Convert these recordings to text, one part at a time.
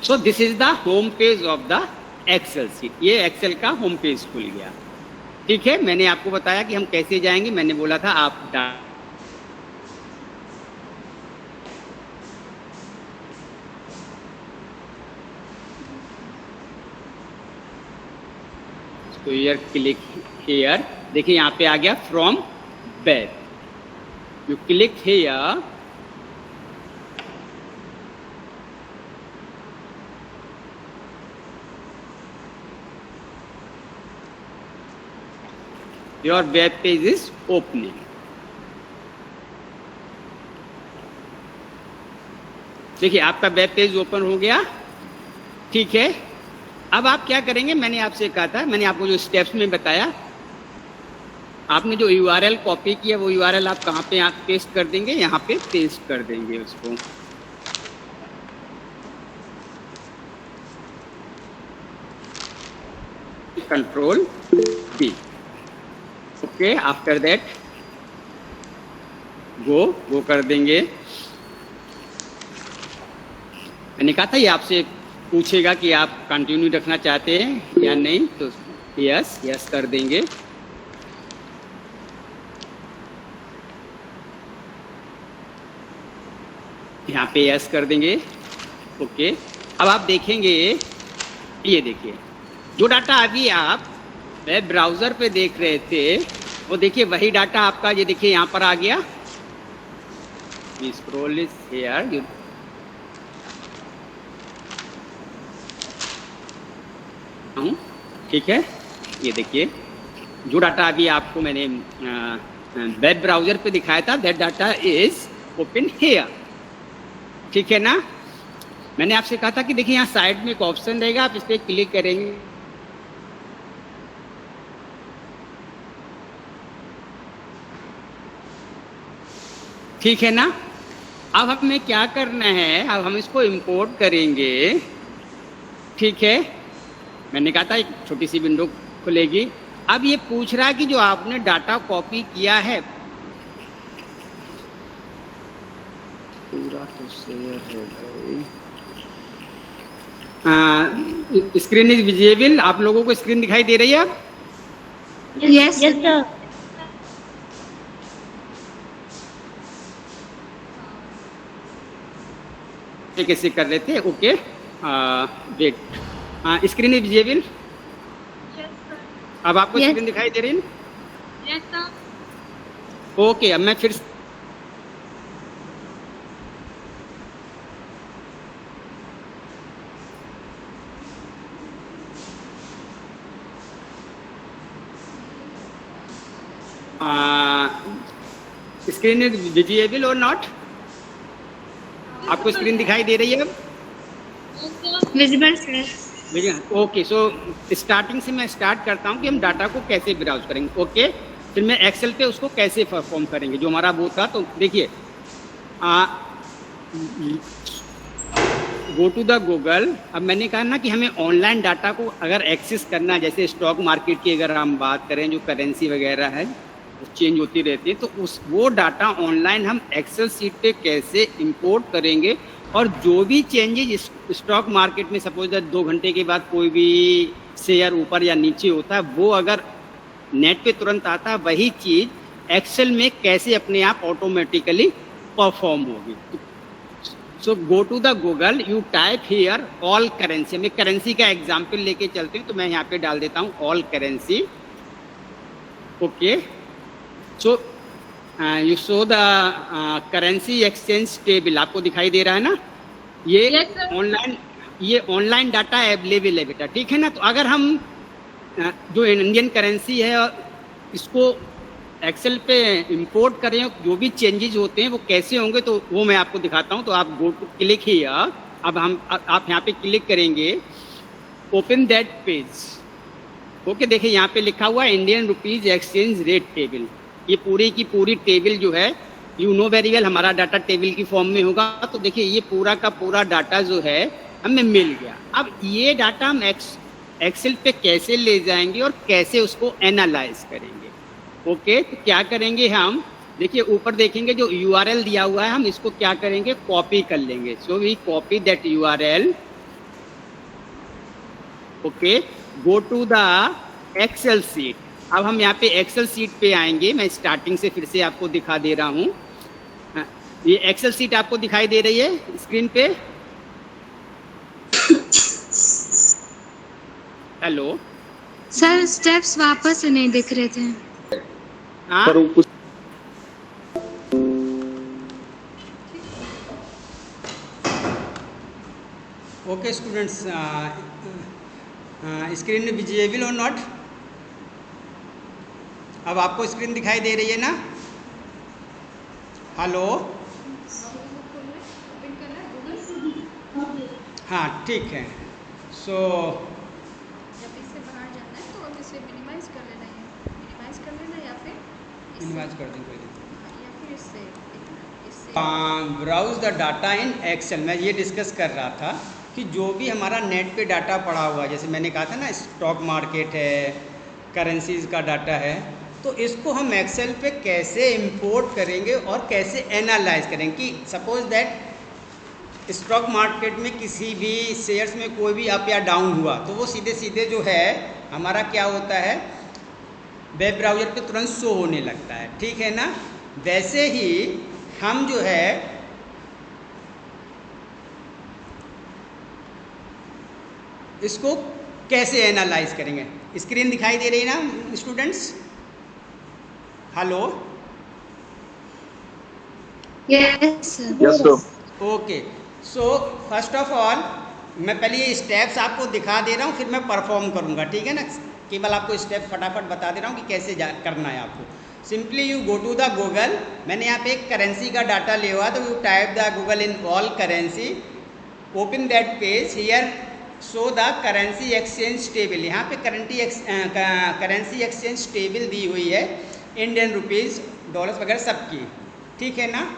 So this is the home page of the Excel sheet. ये Excel का home page खुल गया। ठीक है, मैंने आपको बताया कि हम कैसे जाएंगे। मैंने बोला था आप तो हियर क्लिक हियर, देखिए यहाँ पे आ गया from web. You click here, your web page is opening. देखिए आपका वेब पेज ओपन हो गया। ठीक है, अब आप क्या करेंगे, मैंने आपसे कहा था, मैंने आपको जो स्टेप्स में बताया, आपने जो यूआरएल कॉपी किया वो यूआरएल आप कहाँ पे आप पेस्ट कर देंगे, यहाँ पे पेस्ट कर देंगे उसको। Control B. Okay, after that go कर देंगे। मैंने कहा था ये आपसे पूछेगा कि आप कंटिन्यू रखना चाहते हैं या नहीं, तो यस कर देंगे। यहाँ पे यस कर देंगे। ओके, अब आप देखेंगे, ये देखिए जो डाटा अभी आप वेब ब्राउजर पे देख रहे थे, वो देखिए वही डाटा आपका, ये देखिए यहाँ पर आ गया। स्क्रॉल इज हियर, ठीक है, ये देखिए जो डाटा अभी आपको मैंने वेब ब्राउजर पे दिखाया था, that data is open here. ठीक है ना। मैंने आपसे कहा था कि देखिए यहाँ साइड में एक ऑप्शन रहेगा, आप इस पर क्लिक करेंगे, ठीक है ना। अब हमें क्या करना है, अब हम इसको इंपोर्ट करेंगे। ठीक है, मैंने कहा था एक छोटी सी विंडो खुलेगी। अब ये पूछ रहा है कि जो आपने डाटा कॉपी किया है, पूरा तो शेयर है भाई। स्क्रीन इज विजिबल, आप लोगों को स्क्रीन दिखाई दे रही है अब? Yes sir. कैसे कर रहे थे? Okay, wait, screen is visible. अब आपको स्क्रीन दिखाई दे रही है? Yes sir. ओके, अब मैं फिर स्क्रीन इज विजिबल और नॉट? आपको स्क्रीन दिखाई दे रही है अब? Visible sir. Okay, so starting से मैं स्टार्ट करता हूँ कि हम डाटा को कैसे ब्राउज करेंगे। ओके, फिर मैं एक्सेल पे उसको कैसे परफॉर्म करेंगे, जो हमारा वो था। तो देखिए, गो टू द गूगल। अब मैंने कहा ना कि हमें ऑनलाइन डाटा को अगर एक्सेस करना है, जैसे स्टॉक मार्केट की अगर हम बात करें, जो करेंसी वगैरह है चेंज होती रहती है, तो वो डाटा ऑनलाइन हम एक्सेल सीट पे कैसे इंपोर्ट करेंगे। और जो भी चेंजेस स्टॉक मार्केट में, सपोज 2 घंटे के बाद कोई भी शेयर ऊपर या नीचे होता है, वो अगर नेट पे तुरंत आता है, वही चीज़ एक्सेल में कैसे अपने आप ऑटोमेटिकली परफॉर्म होगी। So go to the Google, you type here all currency. मैं करेंसी का एग्जाम्पल लेके चलते हैं, तो मैं यहाँ पे डाल देता हूँ all currency. Okay, so you show the currency exchange table, आपको दिखाई दे रहा है ना? ये ऑनलाइन डाटा अवेलेबल है बेटा, ठीक है ना। तो अगर हम जो इंडियन करेंसी है इसको एक्सेल पे इंपोर्ट करें, जो भी चेंजेस होते हैं वो कैसे होंगे, तो वो मैं आपको दिखाता हूँ। तो आप गो टू क्लिक हियर, अब आप यहाँ पे क्लिक करेंगे, ओपन दैट पेज। ओके, देखिए यहाँ पे लिखा हुआ है Indian rupees exchange rate table. ये पूरी की पूरी टेबल जो है, यू नो वेरी वेल, हमारा डाटा टेबल की फॉर्म में होगा। तो देखिए ये पूरा का पूरा डाटा जो है हमें मिल गया। अब ये डाटा हम एक्सेल पे कैसे ले जाएंगे और कैसे उसको एनालाइज करेंगे। ओके, तो क्या करेंगे हम, देखिए ऊपर देखेंगे जो यूआरएल दिया हुआ है, हम इसको क्या करेंगे, कॉपी कर लेंगे। So we copy that URL okay, go to the Excel sheet. अब हम यहाँ पे एक्सेल सीट पे आएंगे। मैं स्टार्टिंग से फिर से आपको दिखा दे रहा हूँ। ये एक्सेल सीट आपको दिखाई दे रही है स्क्रीन पे? हेलो सर, स्टेप्स वापस से नहीं दिख रहे थे। हाँ, ओके स्टूडेंट्स, स्क्रीन विजिबल और नॉट? अब आपको स्क्रीन दिखाई दे रही है ना? हेलो, हाँ ठीक है। सो जब इससे बाहर जाना है तो अब इसे मिनिमाइज कर लेना है, मिनिमाइज कर लेना या फिर मिनिमाइज कर दें कोई या फिर इससे browse the data in Excel. मैं ये डिस्कस कर रहा था कि जो भी हमारा नेट पे डाटा पड़ा हुआ है, जैसे मैंने कहा था ना, स्टॉक मार्केट है, करेंसीज का डाटा है, तो इसको हम एक्सेल पे कैसे इंपोर्ट करेंगे और कैसे एनालाइज करेंगे। कि सपोज दैट स्टॉक मार्केट में किसी भी शेयर्स में कोई भी अप या डाउन हुआ तो वो सीधे सीधे जो है हमारा क्या होता है, वेब ब्राउज़र पे तुरंत शो होने लगता है, ठीक है ना? वैसे ही हम जो है इसको कैसे एनालाइज करेंगे। स्क्रीन दिखाई दे रही है ना students? Hello, yes sir. Okay. So first of all मैं पहले ये स्टेप्स आपको दिखा दे रहा हूँ, फिर मैं परफॉर्म करूँगा, ठीक है ना? केवल आपको स्टेप फटाफट बता दे रहा हूँ कि कैसे करना है आपको। Simply you go to the Google. मैंने यहाँ पे एक करेंसी का डाटा लिया हुआ, तो you type the Google in all currency, open that page, here show the currency exchange table. यहाँ पे करेंसी एक्सचेंज टेबल दी हुई है, इंडियन रुपीज़, डॉलर्स वगैरह सबकी, ठीक है ना?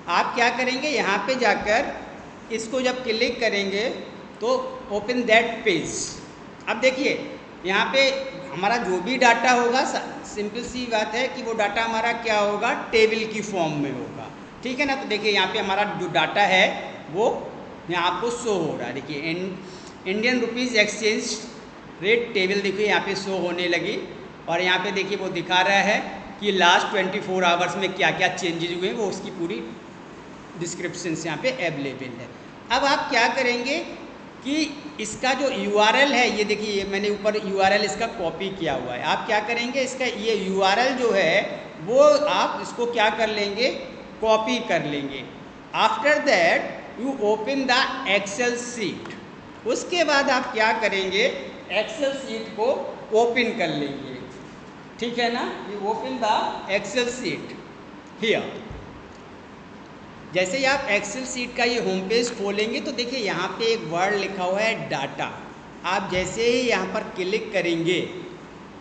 आप क्या करेंगे, यहाँ पे जाकर इसको जब क्लिक करेंगे तो ओपन दैट पेज। अब देखिए यहाँ पे हमारा जो भी डाटा होगा, सिंपल सी बात है कि वो डाटा हमारा क्या होगा, टेबल की फॉर्म में होगा, ठीक है ना? तो देखिए यहाँ पे हमारा जो डाटा है वो यहाँ आपको शो हो रहा है। देखिए Indian rupees exchange rate table देखिए यहाँ पे शो होने लगी, और यहाँ पे देखिए वो दिखा रहा है कि लास्ट 24 आवर्स में क्या क्या चेंजेज हुए हैं, वो उसकी पूरी डिस्क्रिप्शन यहाँ पे अवेलेबल है। अब आप क्या करेंगे कि इसका जो URL है, ये देखिए मैंने ऊपर URL इसका कॉपी किया हुआ है। आप क्या करेंगे, इसका ये URL जो है वो आप इसको क्या कर लेंगे, कॉपी कर लेंगे। After that you open the Excel sheet. उसके बाद आप क्या करेंगे, एक्सेल सीट को ओपन कर लेंगे, ठीक है ना? You open the Excel sheet here. जैसे ही आप एक्सेल सीट का ये होम पेज खोलेंगे तो देखिए यहाँ पे एक वर्ड लिखा हुआ है डाटा। आप जैसे ही यहाँ पर क्लिक करेंगे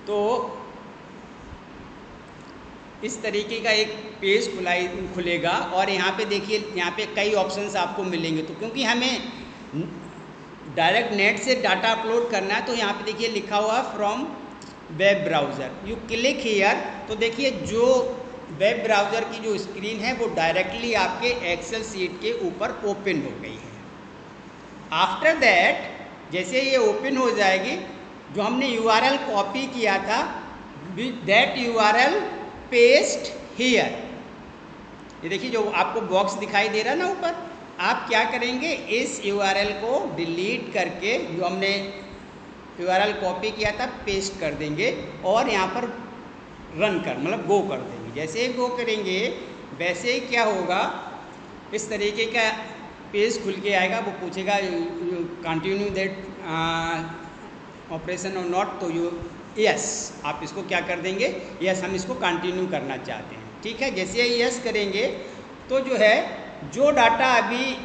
तो इस तरीके का एक पेज खुलेगा, और यहाँ पे देखिए यहाँ पे कई ऑप्शंस आपको मिलेंगे। तो क्योंकि हमें डायरेक्ट नेट से डाटा अपलोड करना है तो यहाँ पे देखिए लिखा हुआ from web browser, you click here. तो देखिए जो वेब ब्राउज़र की जो स्क्रीन है वो डायरेक्टली आपके एक्सेल सीट के ऊपर ओपन हो गई है। आफ्टर दैट जैसे ये ओपन हो जाएगी, जो हमने URL कॉपी किया था, दैट URL पेस्ट हियर। ये देखिए जो आपको बॉक्स दिखाई दे रहा है ना ऊपर, आप क्या करेंगे, इस URL को डिलीट करके जो हमने URL कॉपी किया था पेस्ट कर देंगे, और यहाँ पर रन कर मतलब गो कर देंगे। जैसे ही गो करेंगे वैसे ही क्या होगा, इस तरीके का पेज खुल के आएगा। वो पूछेगा कंटिन्यू दैट ऑपरेशन और नॉट, तो यू यस, आप इसको क्या कर देंगे, यस हम इसको कंटिन्यू करना चाहते हैं, ठीक है? जैसे ही यस करेंगे तो जो है जो डाटा अभी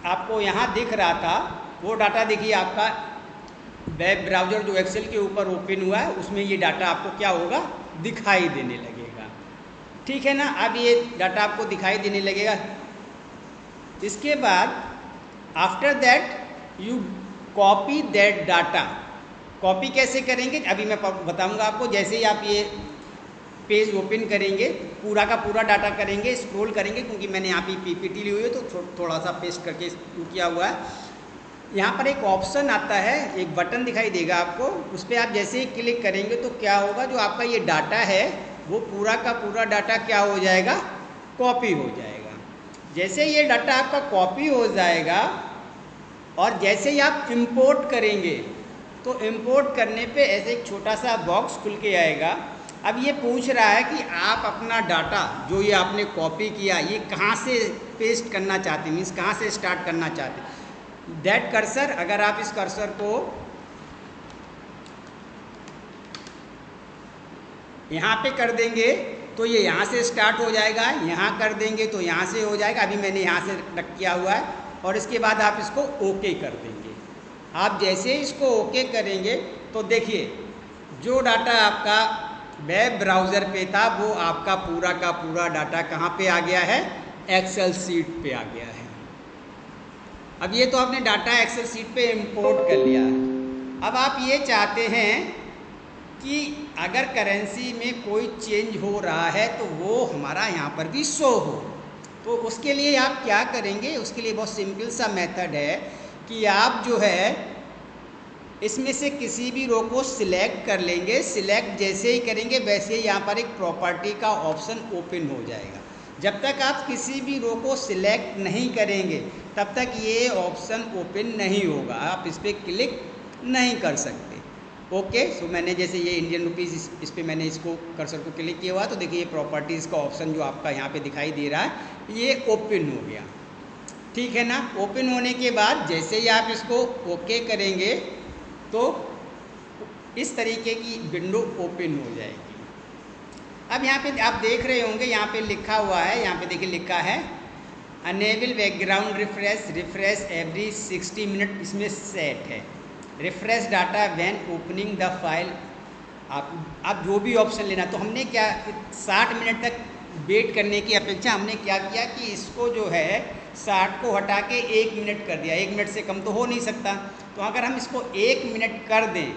आपको यहाँ दिख रहा था वो डाटा देखिए आपका वेब ब्राउज़र जो एक्सेल के ऊपर ओपन हुआ है उसमें ये डाटा आपको क्या होगा, दिखाई देने लगेगा, ठीक है ना? अब ये डाटा आपको दिखाई देने लगेगा। इसके बाद after that you copy that data. Copy कैसे करेंगे अभी मैं बताऊंगा आपको। जैसे ही आप ये पेज ओपन करेंगे, पूरा का पूरा डाटा करेंगे, स्क्रॉल करेंगे, क्योंकि मैंने यहाँ पे PPT ली हुई है तो थोड़ा सा पेस्ट करके किया हुआ है। यहाँ पर एक ऑप्शन आता है, एक बटन दिखाई देगा आपको, उस पर आप जैसे ही क्लिक करेंगे तो क्या होगा, जो आपका ये डाटा है वो पूरा का पूरा डाटा क्या हो जाएगा, कॉपी हो जाएगा। जैसे ये डाटा आपका कॉपी हो जाएगा और जैसे ही आप इंपोर्ट करेंगे तो इंपोर्ट करने पे ऐसे एक छोटा सा बॉक्स खुल के आएगा। अब ये पूछ रहा है कि आप अपना डाटा जो ये आपने कॉपी किया ये कहाँ से पेस्ट करना चाहते हैं, मीन्स कहाँ से स्टार्ट करना चाहते हैं। दैट कर्सर, अगर आप इस कर्सर को यहाँ पे कर देंगे तो ये यहाँ से स्टार्ट हो जाएगा, यहाँ कर देंगे तो यहाँ से हो जाएगा। अभी मैंने यहाँ से रख किया हुआ है और इसके बाद आप इसको ओके कर देंगे। आप जैसे ही इसको ओके करेंगे तो देखिए जो डाटा आपका वेब ब्राउज़र पे था वो आपका पूरा का पूरा डाटा कहाँ पे आ गया है, एक्सेल सीट पे आ गया है। अब ये तो आपने डाटा एक्सेल सीट पे इंपोर्ट कर लिया है। अब आप ये चाहते हैं कि अगर करेंसी में कोई चेंज हो रहा है तो वो हमारा यहाँ पर भी शो हो, तो उसके लिए आप क्या करेंगे, उसके लिए बहुत सिंपल सा मेथड है कि आप जो है इसमें से किसी भी रो को सिलेक्ट कर लेंगे। सिलेक्ट जैसे ही करेंगे वैसे ही यहाँ पर एक प्रॉपर्टी का ऑप्शन ओपन हो जाएगा। जब तक आप किसी भी रो को सिलेक्ट नहीं करेंगे तब तक ये ऑप्शन ओपन नहीं होगा, आप इस पर क्लिक नहीं कर सकते। ओके, सो मैंने जैसे ये इंडियन रुपीज़ इस पर मैंने इसको कर्सर को क्लिक किया हुआ, तो देखिए ये प्रॉपर्टीज़ का ऑप्शन जो आपका यहाँ पे दिखाई दे रहा है ये ओपन हो गया, ठीक है ना। ओपन होने के बाद जैसे ही आप इसको ओके करेंगे तो इस तरीके की विंडो ओपन हो जाएगी। अब यहाँ पे आप देख रहे होंगे, यहाँ पे लिखा हुआ है, यहाँ पे देखिए लिखा है enable background refresh every 60 minute, इसमें सेट है। Refresh data when opening the file, आप जो भी ऑप्शन लेना। तो हमने क्या 60 मिनट तक वेट करने की अपेक्षा हमने क्या किया कि इसको जो है 60 को हटा के 1 मिनट कर दिया। 1 मिनट से कम तो हो नहीं सकता, तो अगर हम इसको 1 मिनट कर दें,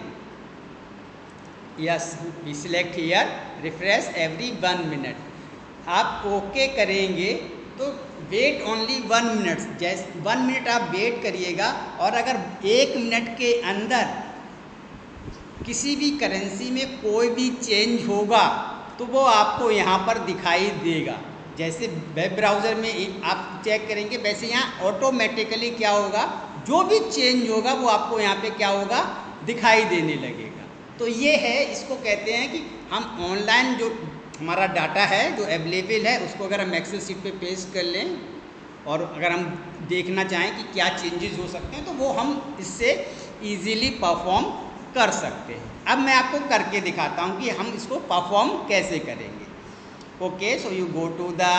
yes we select here refresh every 1 minute, आप ओके करेंगे तो वेट ओनली 1 मिनट, जैसे 1 मिनट आप वेट करिएगा। और अगर 1 मिनट के अंदर किसी भी करेंसी में कोई भी चेंज होगा तो वो आपको यहाँ पर दिखाई देगा। जैसे वेब ब्राउज़र में आप चेक करेंगे वैसे यहाँ ऑटोमेटिकली क्या होगा, जो भी चेंज होगा वो आपको यहाँ पे क्या होगा, दिखाई देने लगेगा। तो ये है, इसको कहते हैं कि हम ऑनलाइन जो हमारा डाटा है जो अवेलेबल है उसको अगर हम एक्सेल सीट पे पेस्ट कर लें और अगर हम देखना चाहें कि क्या चेंजेस हो सकते हैं तो वो हम इससे इजीली परफॉर्म कर सकते हैं। अब मैं आपको करके दिखाता हूँ कि हम इसको परफॉर्म कैसे करेंगे। Okay, so you go to the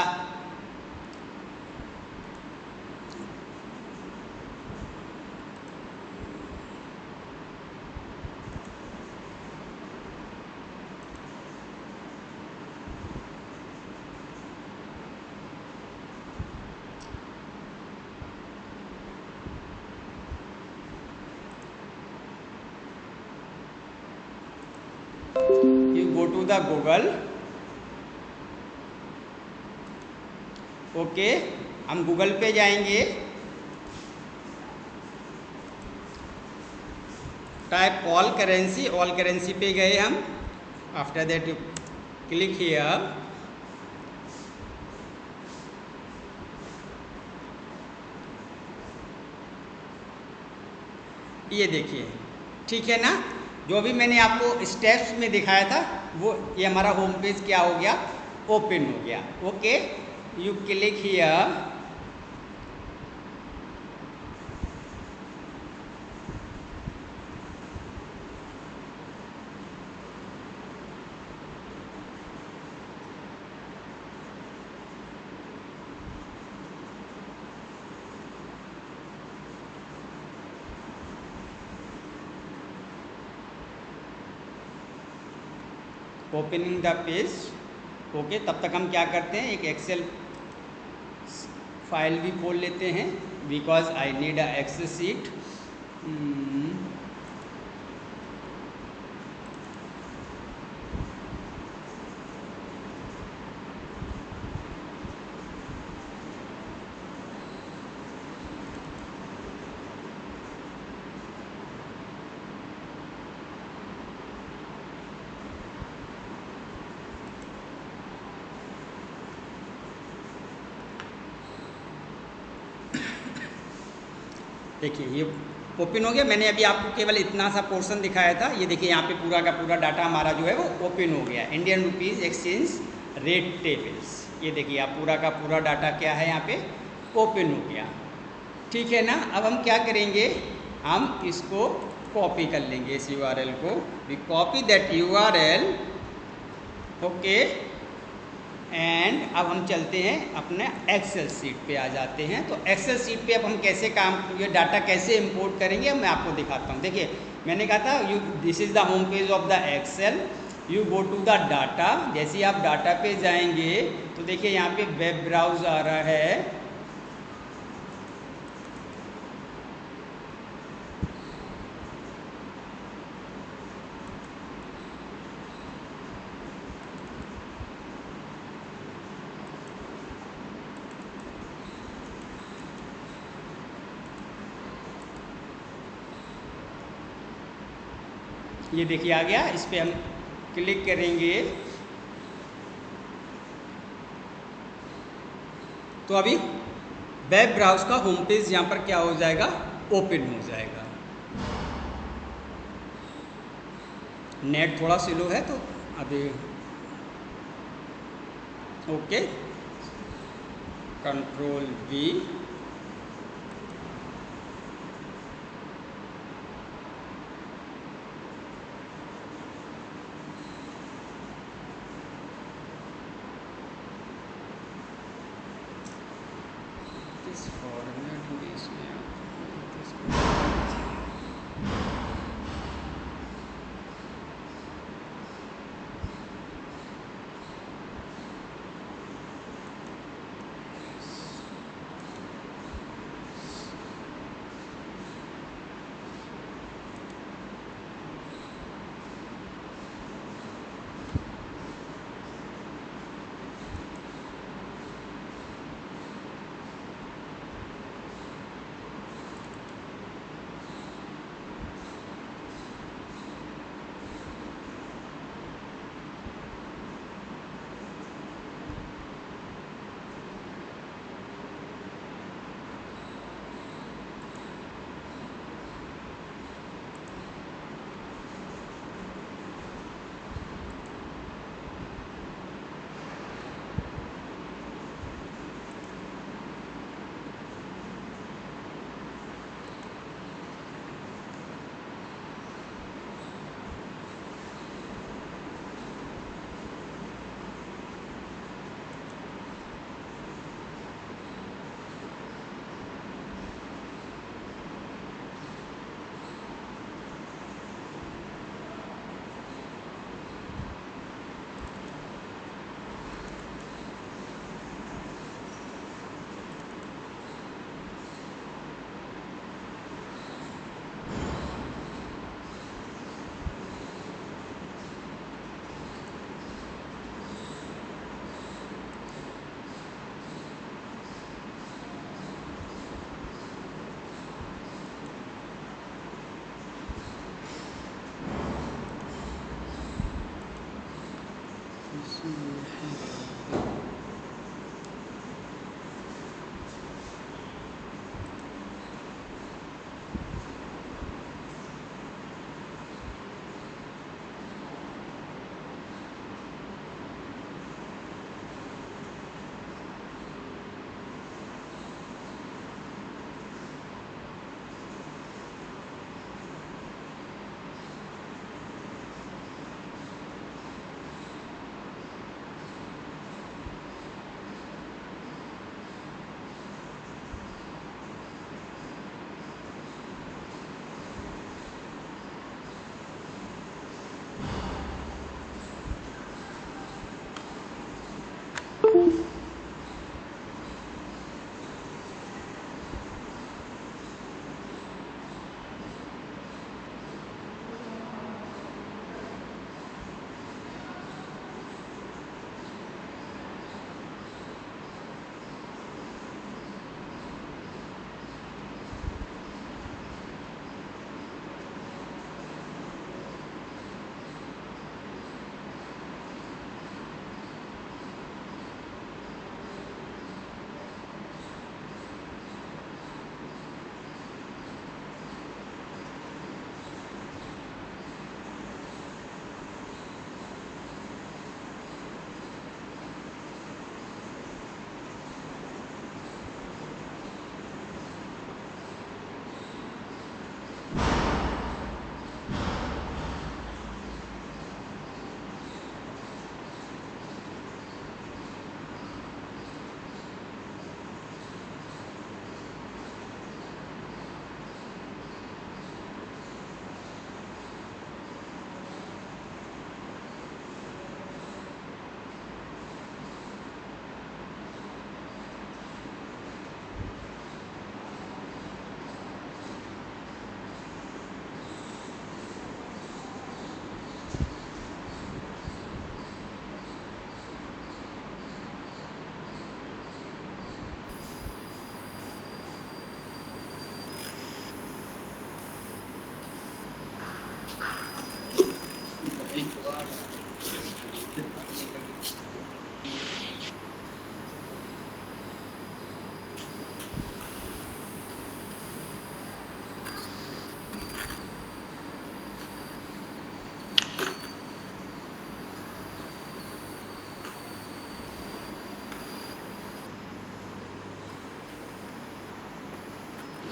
Google. Okay, हम गूगल पे जाएंगे, टाइप ऑल करेंसी पे गए हम। After that you click here, ये देखिए, ठीक है ना। जो भी मैंने आपको स्टेप्स में दिखाया था वो ये हमारा होम पेज क्या हो गया, ओपन हो गया। Okay, you click here, opening the page. Okay, तब तक हम क्या करते हैं, एक एक्सेल फाइल भी खोल लेते हैं, because I need a Excel sheet. देखिए ये ओपन हो गया। मैंने अभी आपको केवल इतना सा पोर्शन दिखाया था। ये देखिए यहाँ पे पूरा का पूरा डाटा हमारा जो है वो ओपन हो गया। Indian rupees exchange rate tables, ये देखिए आप पूरा का पूरा डाटा क्या है यहाँ पे ओपन हो गया। ठीक है ना। अब हम क्या करेंगे, हम इसको कॉपी कर लेंगे इस URL को। We copy that URL, okay. And अब हम चलते हैं अपने एक्सेल सीट पे आ जाते हैं। तो एक्सेल सीट पे अब हम कैसे काम, ये डाटा कैसे इंपोर्ट करेंगे अब मैं आपको दिखाता हूँ। देखिए मैंने कहा था this is the home page of the Excel, you go to the data. जैसे ही आप डाटा पे जाएंगे तो देखिए यहाँ पे वेब ब्राउज आ रहा है। ये देखिए आ गया, इस पर हम क्लिक करेंगे तो अभी वेब ब्राउज का होम पेज यहाँ पर क्या हो जाएगा, ओपन हो जाएगा। नेट थोड़ा स्लो है तो अभी ओके, Ctrl+V, इस फॉर्मेट में इसमें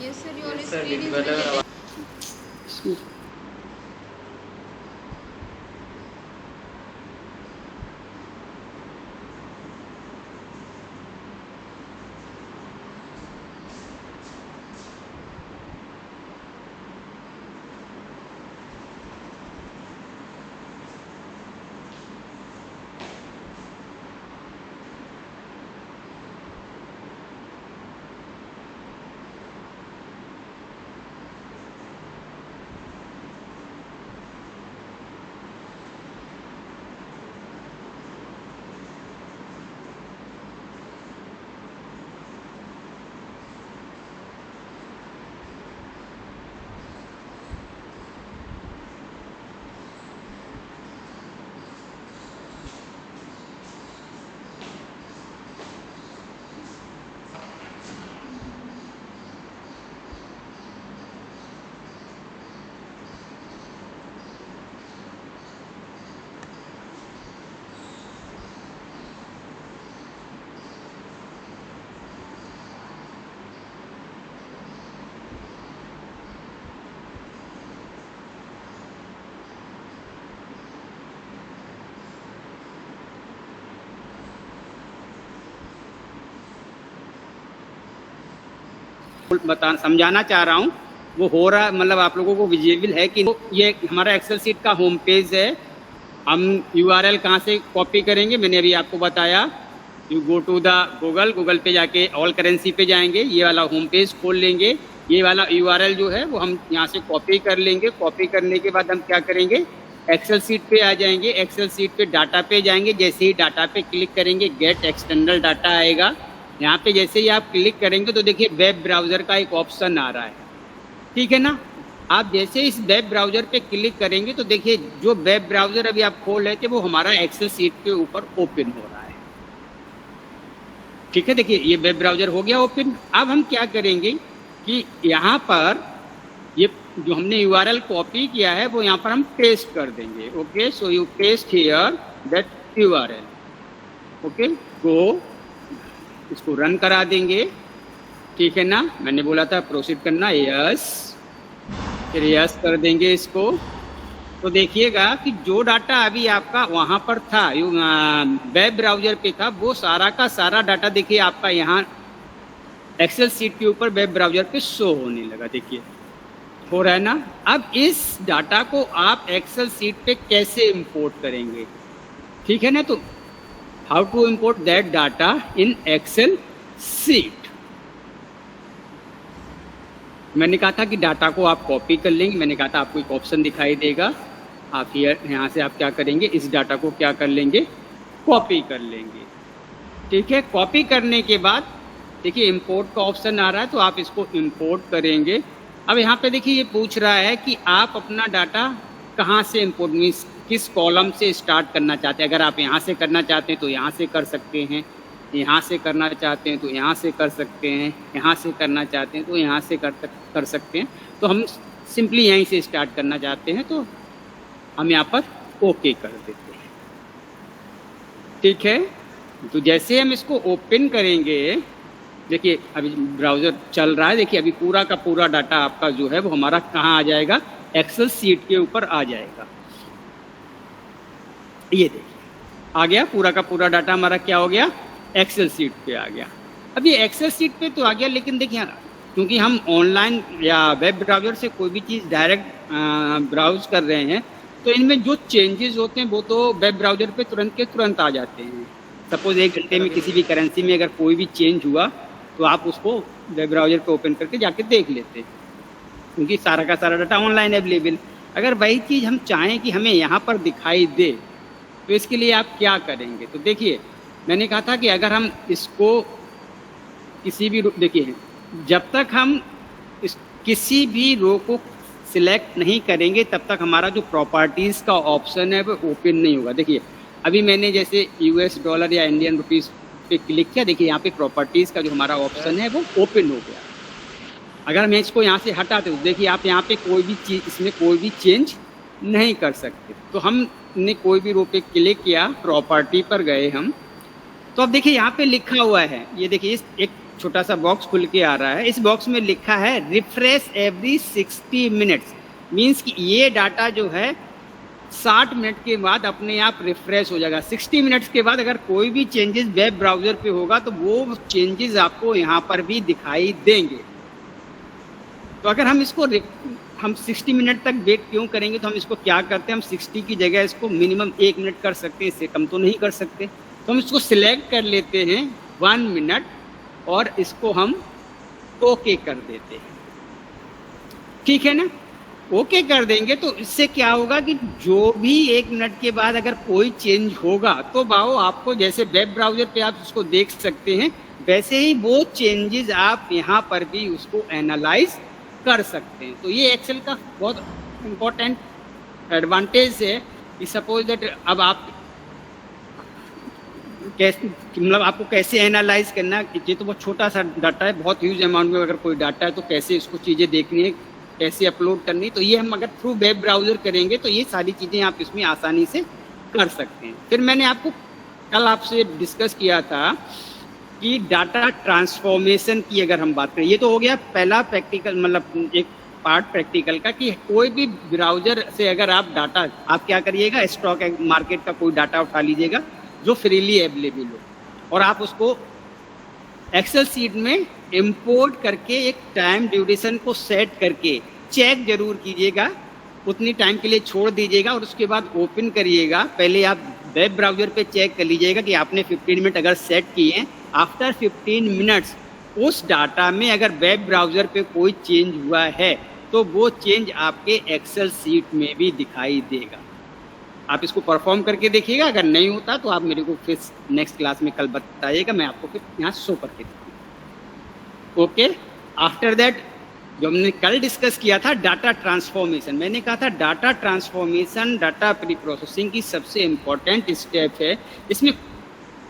Yes sir, your Yes, sir, screen is whatever visible. बता समझाना चाह रहा हूँ वो हो रहा, मतलब आप लोगों को विजिबल है कि ये हमारा एक्सेल सीट का होम पेज है। हम यूआरएल कहाँ से कॉपी करेंगे, मैंने अभी आपको बताया। You go to the Google पे जाके ऑल करेंसी पे जाएंगे, ये वाला होम पेज खोल लेंगे, ये वाला यूआरएल जो है वो हम यहाँ से कॉपी कर लेंगे। कॉपी करने के बाद हम क्या करेंगे, एक्सेल सीट पे आ जाएंगे। एक्सेल सीट पे डाटा पे जाएंगे, जैसे ही डाटा पे क्लिक करेंगे गेट एक्सटर्नल डाटा आएगा। यहाँ पे जैसे ही आप क्लिक करेंगे तो देखिए वेब ब्राउज़र का एक ऑप्शन आ रहा है, ठीक है ना। आप जैसे इस वेब ब्राउज़र पे क्लिक करेंगे तो देखिए जो वेब ब्राउज़र अभी आप खोल रहे थे वो हमारा एक्सेल सीट के ऊपर ओपन हो रहा है, ठीक है। देखिए ये वेब ब्राउज़र हो गया ओपन। अब हम क्या करेंगे कि यहाँ पर ये जो हमने यूआरएल कॉपी किया है वो यहाँ पर हम पेस्ट कर देंगे। Okay, so you paste here that URL. Okay, go, इसको रन करा देंगे, ठीक है ना। मैंने बोला था प्रोसीड करना, यस, फिर यस कर देंगे इसको। तो देखिएगा कि जो डाटा अभी आपका वहाँ पर था वेब ब्राउज़र पे था, वो सारा का सारा डाटा देखिए आपका यहाँ एक्सेल सीट के ऊपर वेब ब्राउज़र पे शो होने लगा। देखिए हो रहा है ना। अब इस डाटा को आप एक्सेल सीट पे कैसे इंपोर्ट करेंगे, ठीक है ना। तो how to import that data in Excel sheet. मैंने कहा था कि डाटा को आप कॉपी कर लेंगे, मैंने कहा था आपको एक ऑप्शन दिखाई देगा, आप यहाँ से आप क्या करेंगे, इस डाटा को क्या कर लेंगे, कॉपी कर लेंगे, ठीक है। कॉपी करने के बाद देखिए इंपोर्ट का ऑप्शन आ रहा है, तो आप इसको इंपोर्ट करेंगे। अब यहाँ पे देखिए ये पूछ रहा है कि आप अपना डाटा कहाँ से इंपोर्ट, मीन्स किस कॉलम से स्टार्ट करना चाहते हैं। अगर आप यहाँ से करना चाहते हैं तो यहाँ से कर सकते हैं, यहाँ से करना चाहते हैं तो यहाँ से कर सकते हैं, यहाँ से करना चाहते हैं तो यहाँ से कर सकते हैं। तो हम सिंपली यहीं से स्टार्ट करना चाहते हैं तो हम यहाँ पर ओके कर देते हैं, ठीक है। तो जैसे हम इसको ओपन करेंगे, देखिए अभी ब्राउज़र चल रहा है, देखिए अभी पूरा का पूरा डाटा आपका जो है वो हमारा कहाँ आ जाएगा, एक्सेल सीट के ऊपर आ जाएगा। ये देखिए आ गया, पूरा का पूरा डाटा हमारा क्या हो गया, एक्सेल सीट पे आ गया। अब ये एक्सेल सीट पे तो आ गया, लेकिन देखिए क्योंकि हम ऑनलाइन या वेब ब्राउज़र से कोई भी चीज़ डायरेक्ट ब्राउज कर रहे हैं, तो इनमें जो चेंजेस होते हैं वो तो वेब ब्राउज़र पे तुरंत के तुरंत आ जाते हैं। सपोज 1 घंटे में किसी भी करेंसी में अगर कोई भी चेंज हुआ तो आप उसको वेब ब्राउज़र पे ओपन करके जाके देख लेते हैं, क्योंकि सारा का सारा डाटा ऑनलाइन अवेलेबल। अगर वही चीज़ हम चाहें कि हमें यहाँ पर दिखाई दे तो इसके लिए आप क्या करेंगे। तो देखिए मैंने कहा था कि अगर हम इसको किसी भी देखिए जब तक हम किसी भी रो को सिलेक्ट नहीं करेंगे तब तक हमारा जो प्रॉपर्टीज़ का ऑप्शन है वो ओपन नहीं होगा। देखिए अभी मैंने जैसे US डॉलर या इंडियन रुपीज़ पे क्लिक किया, देखिए यहाँ पे प्रॉपर्टीज़ का जो हमारा ऑप्शन है वो ओपन हो गया। अगर मैं इसको यहाँ से हटाते तो देखिए आप यहाँ पे कोई भी चीज़, इसमें कोई भी चेंज नहीं कर सकते। तो हमने कोई भी रो पे क्लिक किया, प्रॉपर्टी पर गए हम, तो अब देखिए यहाँ पे लिखा हुआ है, ये देखिए इस एक छोटा सा बॉक्स खुल के आ रहा है। इस बॉक्स में लिखा है रिफ्रेश एवरी 60 मिनट्स, मीन्स कि ये डाटा जो है 60 मिनट के बाद अपने आप रिफ्रेश हो जाएगा। 60 मिनट्स के बाद अगर कोई भी चेंजेस वेब ब्राउज़र पे होगा तो वो चेंजेस आपको यहाँ पर भी दिखाई देंगे। तो अगर हम इसको हम 60 मिनट तक वेट क्यों करेंगे, तो हम इसको क्या करते हैं, हम 60 की जगह इसको मिनिमम 1 मिनट कर सकते हैं, इससे कम तो नहीं कर सकते। तो हम इसको सिलेक्ट कर लेते हैं 1 मिनट और इसको हम ओके कर देते हैं, ठीक है ना। ओके कर देंगे तो इससे क्या होगा कि जो भी 1 मिनट के बाद अगर कोई चेंज होगा तो बाओ आपको जैसे वेब ब्राउज़र पे आप उसको देख सकते हैं, वैसे ही वो चेंजेस आप यहाँ पर भी उसको एनालाइज कर सकते हैं। तो ये एक्सेल का बहुत इम्पोर्टेंट एडवांटेज है कि सपोज दैट अब आप कैसे मतलब आपको कैसे एनालाइज करना है। ये तो बहुत छोटा सा डाटा है, बहुत ह्यूज अमाउंट में अगर कोई डाटा है तो कैसे इसको चीज़ें देखनी है, कैसे अपलोड करनी है, तो ये हम अगर थ्रू वेब ब्राउज़र करेंगे तो ये सारी चीज़ें आप इसमें आसानी से कर सकते हैं। फिर मैंने आपको कल आपसे डिस्कस किया था कि डाटा ट्रांसफॉर्मेशन की अगर हम बात करें, ये तो हो गया पहला प्रैक्टिकल, मतलब एक पार्ट प्रैक्टिकल का कि कोई भी ब्राउज़र से अगर आप डाटा आप क्या करिएगा, स्टॉक मार्केट का कोई डाटा उठा लीजिएगा जो फ्रीली अवेलेबल हो और आप उसको एक्सेल सीट में इंपोर्ट करके एक टाइम ड्यूरेशन को सेट करके चेक जरूर कीजिएगा, उतनी टाइम के लिए छोड़ दीजिएगा और उसके बाद ओपन करिएगा। पहले आप वेब ब्राउज़र पे चेक कर लीजिएगा कि आपने 15 मिनट अगर सेट किए हैं, आफ्टर 15 मिनट्स उस डाटा में अगर वेब ब्राउज़र पे कोई चेंज हुआ है तो वो चेंज आपके एक्सेल सीट में भी दिखाई देगा। आप इसको परफॉर्म करके देखिएगा, अगर नहीं होता तो आप मेरे को फिर नेक्स्ट क्लास में कल बताइएगा, मैं आपको फिर यहाँ शो करके दूँगा। ओके, आफ्टर दैट जो हमने कल डिस्कस किया था डाटा ट्रांसफॉर्मेशन, मैंने कहा था data transformation data pre processing की सबसे इम्पॉर्टेंट स्टेप है। इसमें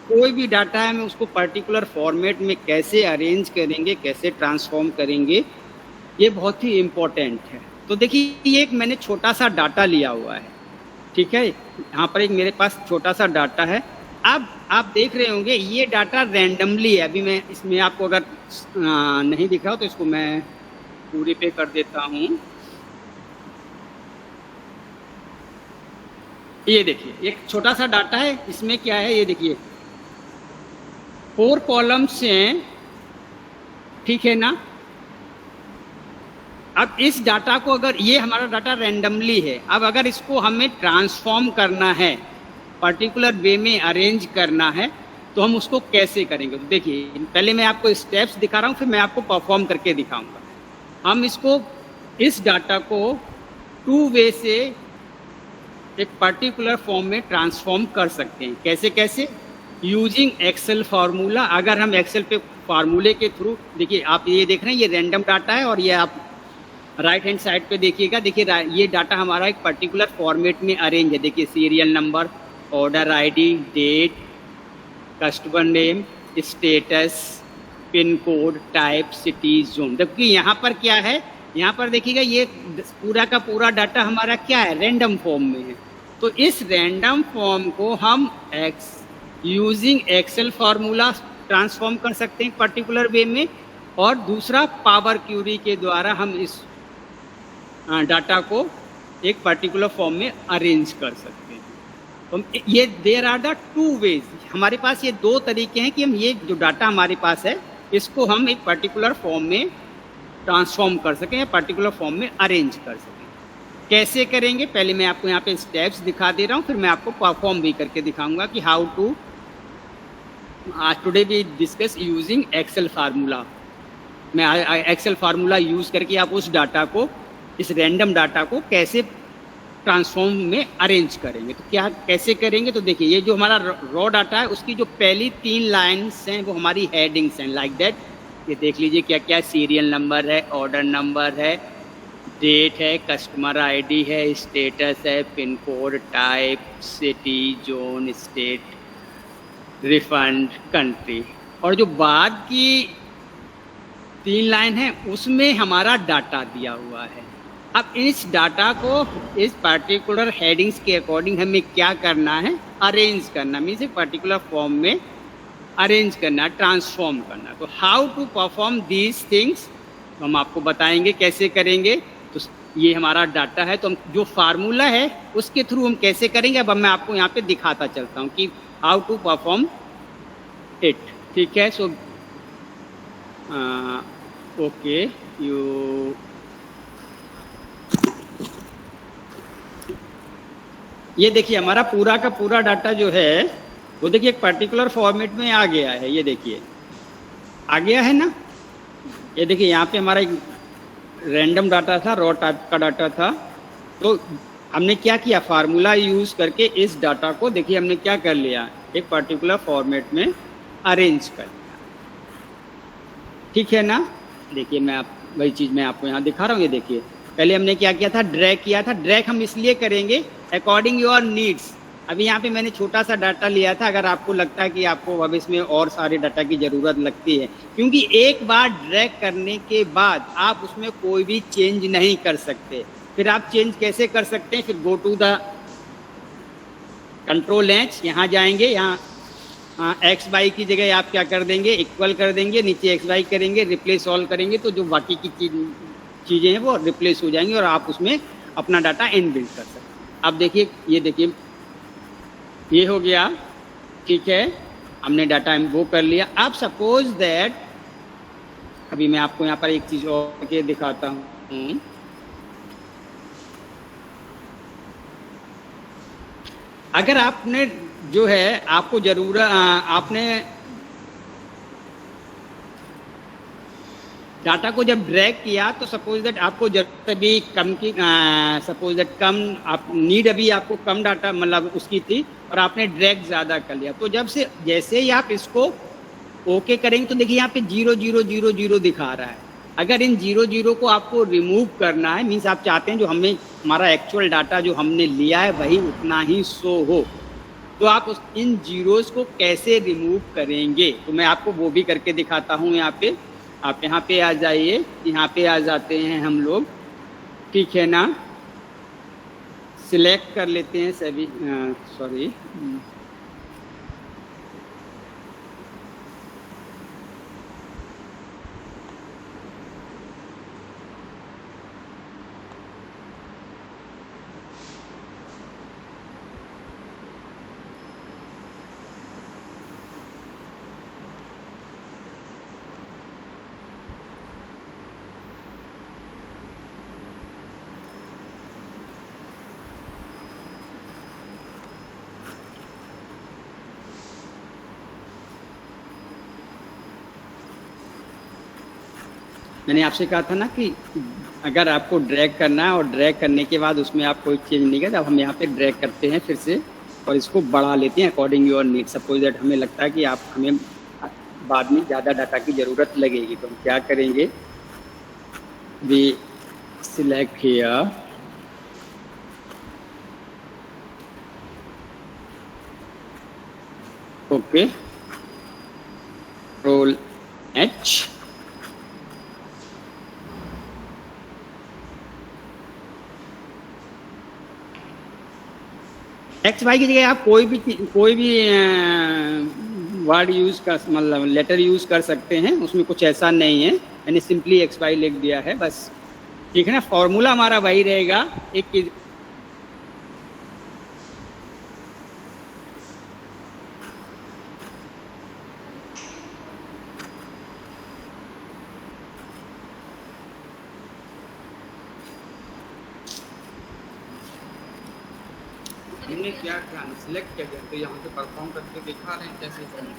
कोई भी डाटा है, मैं उसको पर्टिकुलर फॉर्मेट में कैसे अरेंज करेंगे, कैसे ट्रांसफॉर्म करेंगे, ये बहुत ही इम्पोर्टेंट है। तो देखिए ये एक मैंने छोटा सा डाटा लिया हुआ है, ठीक है, यहाँ पर एक मेरे पास छोटा सा डाटा है। अब आप देख रहे होंगे ये डाटा रैंडमली है। अभी मैं इसमें आपको अगर नहीं दिख रहा हो तो इसको मैं पूरे पे कर देता हूँ। ये देखिए एक छोटा सा डाटा है, इसमें क्या है ये देखिए 4 कॉलम्स हैं, ठीक है ना। अब इस डाटा को अगर ये हमारा डाटा रैंडमली है, अब अगर इसको हमें ट्रांसफॉर्म करना है, पर्टिकुलर वे में अरेंज करना है तो हम उसको कैसे करेंगे। तो देखिए पहले मैं आपको स्टेप्स दिखा रहा हूँ, फिर मैं आपको परफॉर्म करके दिखाऊंगा। हम इसको इस डाटा को 2 वे से एक पर्टिकुलर फॉर्म में ट्रांसफॉर्म कर सकते हैं। कैसे कैसे, यूजिंग एक्सेल फार्मूला। अगर हम एक्सेल पे फार्मूले के थ्रू, देखिए आप ये देख रहे हैं ये रैंडम डाटा है और ये आप राइट हैंड साइड पे देखिएगा, देखिए ये डाटा हमारा एक पर्टिकुलर फॉर्मेट में अरेंज है। देखिए serial number, order ID, date, customer name, status, pin code, type, city, zone. जबकि यहाँ पर क्या है, यहाँ पर देखिएगा ये पूरा का पूरा डाटा हमारा क्या है, रैंडम फॉर्म में है। तो इस रैंडम फॉर्म को हम यूजिंग एक्सेल फार्मूला ट्रांसफॉर्म कर सकते हैं पर्टिकुलर वे में, और दूसरा पावर क्यूरी के द्वारा हम इस डाटा को एक पर्टिकुलर फॉर्म में अरेंज कर सकते हैं। तो ये देयर आर द 2 वेज, हमारे पास ये 2 तरीके हैं कि हम ये जो डाटा हमारे पास है इसको हम एक पर्टिकुलर फॉर्म में ट्रांसफॉर्म कर सकें या पर्टिकुलर फॉर्म में अरेंज कर सकें। कैसे करेंगे, पहले मैं आपको यहाँ पे स्टेप्स दिखा दे रहा हूँ, फिर मैं आपको परफॉर्म भी करके दिखाऊंगा कि how to today we discuss using Excel formula. मैं एक्सेल फार्मूला यूज़ करके आप उस डाटा को, इस रैंडम डाटा को कैसे ट्रांसफॉर्म में अरेंज करेंगे। तो क्या कैसे करेंगे, तो देखिए ये जो हमारा रॉ डाटा है उसकी जो पहली 3 लाइन्स हैं वो हमारी हेडिंग्स हैं, लाइक दैट। ये देख लीजिए क्या क्या सीरियल नंबर है, ऑर्डर नंबर है, डेट है, कस्टमर आईडी है, स्टेटस है, pin code, type, city, zone, state, refund, country. और जो बाद की 3 लाइन है उसमें हमारा डाटा दिया हुआ है। अब इस डाटा को इस पर्टिकुलर हेडिंग्स के अकॉर्डिंग हमें क्या करना है, अरेंज करना, मीन्स एक पर्टिकुलर फॉर्म में अरेंज करना, ट्रांसफॉर्म करना। तो how to perform these things हम आपको बताएंगे कैसे करेंगे। तो ये हमारा डाटा है, तो हम जो फार्मूला है उसके थ्रू हम कैसे करेंगे, अब मैं आपको यहाँ पे दिखाता चलता हूँ कि हाउ टू परफॉर्म इट। ठीक है, सो ओके, यू ये देखिए हमारा पूरा का पूरा डाटा जो है वो देखिए एक पर्टिकुलर फॉर्मेट में आ गया है। ये देखिए आ गया है ना। ये देखिए यहाँ पे हमारा एक रैंडम डाटा था, रॉ टाइप का डाटा था। तो हमने क्या किया, फार्मूला यूज करके इस डाटा को देखिए हमने क्या कर लिया, एक पर्टिकुलर फॉर्मेट में अरेंज कर लिया। ठीक है ना। देखिए मैं वही चीज़ मैं आपको यहाँ दिखा रहा हूँ। ये देखिए पहले हमने क्या किया था, ड्रैग किया था। ड्रैग हम इसलिए करेंगे अकॉर्डिंग योर नीड्स। अभी यहाँ पे मैंने छोटा सा डाटा लिया था, अगर आपको लगता है कि आपको अब इसमें और सारे डाटा की ज़रूरत लगती है, क्योंकि एक बार ड्रैग करने के बाद आप उसमें कोई भी चेंज नहीं कर सकते। फिर आप चेंज कैसे कर सकते हैं, फिर go to the control H, यहाँ जाएंगे, यहाँ एक्स वाई की जगह आप क्या कर देंगे, इक्वल कर देंगे, नीचे एक्स वाई करेंगे, रिप्लेस ऑल करेंगे, तो जो बाकी की चीज़ें हैं वो रिप्लेस हो जाएंगी और आप उसमें अपना डाटा इनबिल्ट कर सकते हैं। अब देखिए, ये देखिए ये हो गया। ठीक है, हमने डाटा वो कर लिया। अब सपोज दैट, अभी मैं आपको यहाँ पर एक चीज़ और के दिखाता हूँ। अगर आपने जो है आपको जरूरत, आपने डाटा को जब ड्रैग किया तो सपोज दैट आपको जरूरत अभी कम की, सपोज दैट कम आप नीड, अभी आपको कम डाटा मतलब उसकी थी और आपने ड्रैग ज़्यादा कर लिया। तो जब से जैसे ही आप इसको ओके करेंगे तो देखिए यहाँ पे 0 0 0 0 दिखा रहा है। अगर इन 0 0 को आपको रिमूव करना है, मीन्स आप चाहते हैं जो हमें हमारा एक्चुअल डाटा जो हमने लिया है वही उतना ही शो हो, तो आप इन जीरोस को कैसे रिमूव करेंगे, तो मैं आपको वो भी करके दिखाता हूँ। यहाँ पे आप यहाँ पे आ जाइए, यहाँ पे आ जाते हैं हम लोग। ठीक है ना, सिलेक्ट कर लेते हैं सभी, सॉरी मैंने आपसे कहा था ना कि अगर आपको ड्रैग करना है और ड्रैग करने के बाद उसमें आप कोई चेंज नहीं करते, अब हम यहाँ पे ड्रैग करते हैं फिर से और इसको बढ़ा लेते हैं according your need. Suppose that हमें लगता है कि आप हमें बाद में ज़्यादा डाटा की ज़रूरत लगेगी, तो हम क्या करेंगे, we select here, okay, control H, X Y की जगह आप कोई भी वर्ड यूज़ कर, मतलब लेटर यूज़ कर सकते हैं, उसमें कुछ ऐसा नहीं है। मैंने सिंपली एक्स वाई लिख दिया है बस। ठीक है ना, फॉर्मूला हमारा वही रहेगा। एक हमने क्या किया, सिलेक्ट किया गया, तो यहाँ पे परफॉर्म करके दिखा रहे हैं कैसे करना।